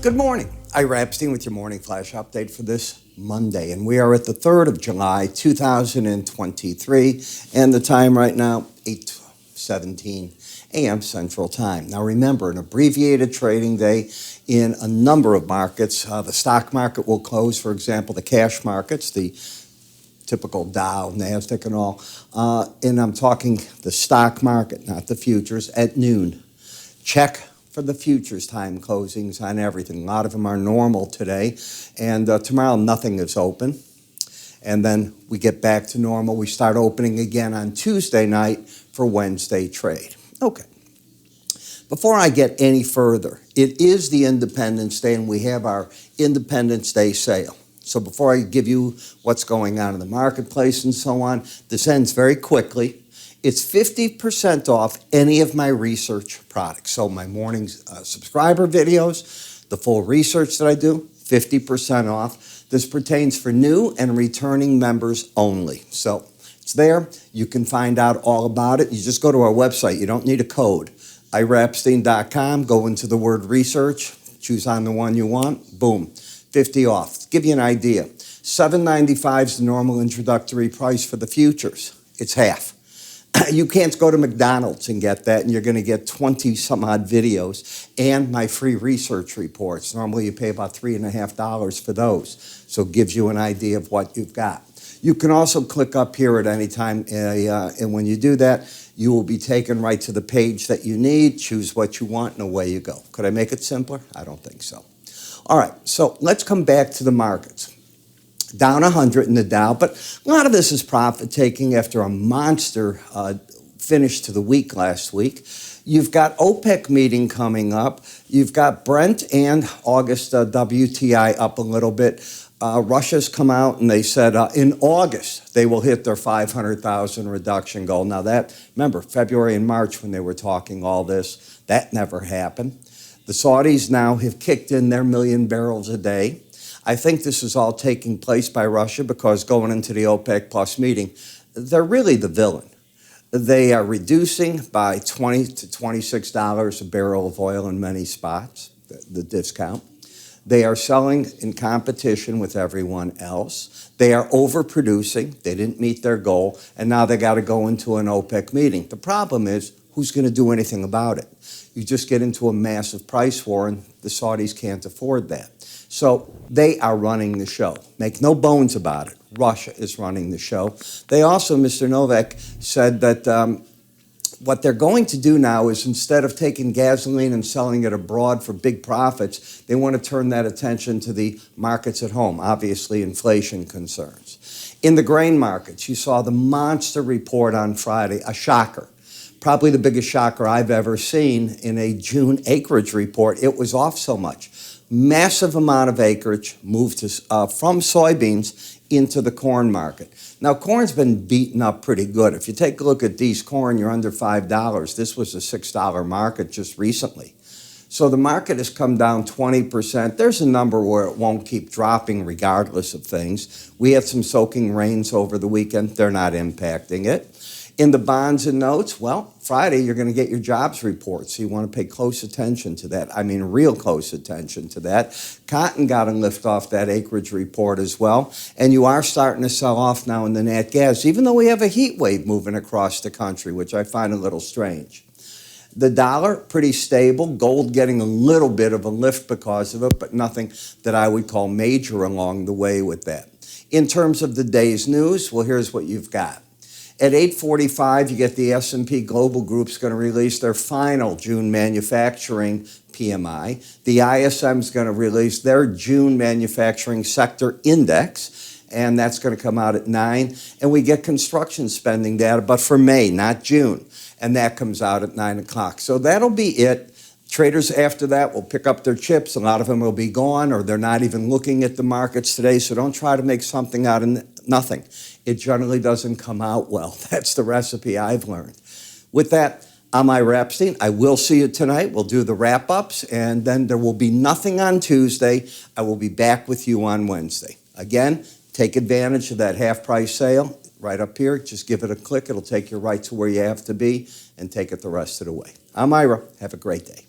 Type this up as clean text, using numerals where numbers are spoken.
Good morning. Ira Epstein with your morning flash update for this Monday. And we are at the 3rd of July, 2023. And the time right now, 8:17 a.m. Central Time. Now remember, an abbreviated trading day in a number of markets. The stock market will close, for example, the cash markets, the typical Dow, NASDAQ and all. And I'm talking the stock market, not the futures, at noon. Check for the futures time closings on everything. A lot of them are normal today. And tomorrow, nothing is open. And then we get back to normal. We start opening again on Tuesday night for Wednesday trade. Okay. Before I get any further, it is the Independence Day, and we have our Independence Day sale. So before I give you what's going on in the marketplace and so on, this ends very quickly. It's 50% off any of my research products. So my morning subscriber videos, the full research that I do, 50% off. This pertains for new and returning members only. So it's there. You can find out all about it. You just go to our website. You don't need a code. IraEpstein.com. Go into the word research. Choose on the one you want. Boom. 50 off. To give you an idea, $7.95 is the normal introductory price for the futures. It's half. You can't go to McDonald's and get that, and you're going to get 20-some-odd videos and my free research reports. Normally, you pay about $3.50 for those, so it gives you an idea of what you've got. You can also click up here at any time, and when you do that, you will be taken right to the page that you need. Choose what you want, and away you go. Could I make it simpler? I don't think so. All right, so let's come back to the markets. Down 100 in the Dow, but a lot of this is profit taking after a monster finish to the week last week. You've got OPEC meeting coming up. You've got Brent and August WTI up a little bit. Russia's come out and they said in August they will hit their 500,000 reduction goal. Now that, remember, February and March when they were talking all this, that never happened. The Saudis now have kicked in their 1 million barrels a day. I think this is all taking place by Russia because going into the OPEC Plus meeting, they're really the villain. They are reducing by $20 to $26 a barrel of oil in many spots, the discount. They are selling in competition with everyone else. They are overproducing. They didn't meet their goal, and now they got to go into an OPEC meeting. The problem is, who's going to do anything about it? You just get into a massive price war, and the Saudis can't afford that. So they are running the show. Make no bones about it. Russia is running the show. They also, Mr. Novak said that what they're going to do now is instead of taking gasoline and selling it abroad for big profits, they want to turn that attention to the markets at home, obviously inflation concerns. In the grain markets, you saw the monster report on Friday, a shocker. Probably the biggest shocker I've ever seen in a June acreage report. It was off so much. Massive amount of acreage moved from soybeans into the corn market. Now, corn's been beaten up pretty good. If you take a look at these corn, you're under $5. This was a $6 market just recently. So the market has come down 20%. There's a number where it won't keep dropping regardless of things. We had some soaking rains over the weekend. They're not impacting it. In the bonds and notes, well, Friday you're going to get your jobs report, so you want to pay close attention to that. I mean, real close attention to that. Cotton got a lift off that acreage report as well, and you are starting to sell off now in the nat gas, even though we have a heat wave moving across the country, which I find a little strange. The dollar, pretty stable. Gold getting a little bit of a lift because of it, but nothing that I would call major along the way with that. In terms of the day's news, well, here's what you've got. At 8:45, you get the S&P Global Group's going to release their final June manufacturing PMI. The ISM is going to release their June manufacturing sector index, and that's going to come out at 9. And we get construction spending data, but for May, not June, and that comes out at 9 o'clock. So that'll be it. Traders after that will pick up their chips. A lot of them will be gone, or they're not even looking at the markets today, so don't try to make something out of nothing. It generally doesn't come out well. That's the recipe I've learned. With that, I'm Ira Epstein. I will see you tonight. We'll do the wrap-ups, and then there will be nothing on Tuesday. I will be back with you on Wednesday. Again, take advantage of that half-price sale right up here. Just give it a click. It'll take you right to where you have to be and take it the rest of the way. I'm Ira. Have a great day.